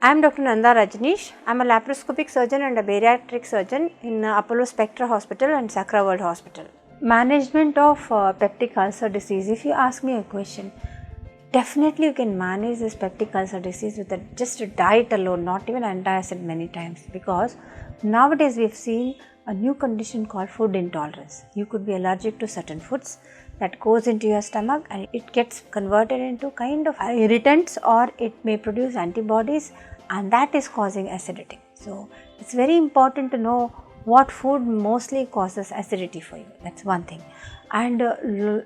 I am Dr. Nanda Rajaneesh. I am a laparoscopic surgeon and a bariatric surgeon in Apollo Spectra Hospital and Sacra World Hospital. Management of peptic ulcer disease. If you ask me a question, definitely you can manage this peptic ulcer disease with just a diet alone, not even antacid many times, because nowadays we have seen a new condition called food intolerance. You could be allergic to certain foods that goes into your stomach and it gets converted into kind of irritants, or it may produce antibodies, and that is causing acidity. So it's very important to know what food mostly causes acidity for you. That's one thing. And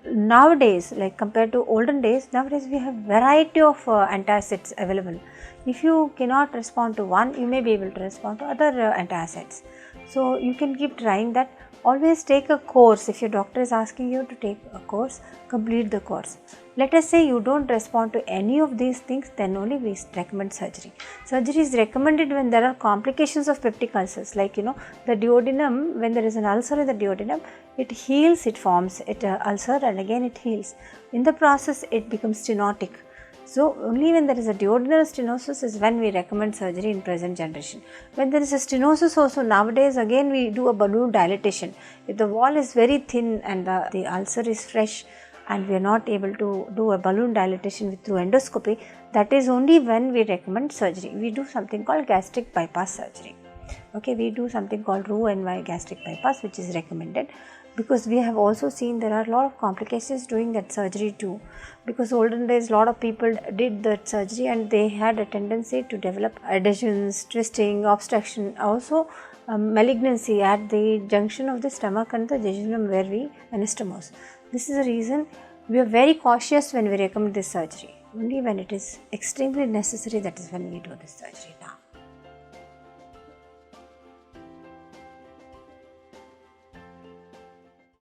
nowadays, like compared to olden days, nowadays we have variety of antacids available. If you cannot respond to one, you may be able to respond to other antacids. So you can keep trying that. Always take a course. If your doctor is asking you to take a course, complete the course. Let us say you don't respond to any of these things, then only we recommend surgery. Surgery is recommended when there are complications of peptic ulcers, like the duodenum. When there is an ulcer in the duodenum, it heals, it forms an ulcer and again it heals. In the process, it becomes stenotic. So only when there is a duodenal stenosis is when we recommend surgery in present generation. When there is a stenosis also, nowadays again we do a balloon dilatation. If the wall is very thin and the ulcer is fresh and we are not able to do a balloon dilatation through endoscopy, that is only when we recommend surgery. We do something called gastric bypass surgery. Okay, we do something called Roux-en-Y gastric bypass, which is recommended, because we have also seen there are a lot of complications doing that surgery too, because olden days a lot of people did that surgery and they had a tendency to develop adhesions, twisting, obstruction, also malignancy at the junction of the stomach and the jejunum where we anastomose. This is the reason we are very cautious when we recommend this surgery. Only when it is extremely necessary, that is when we do this surgery now.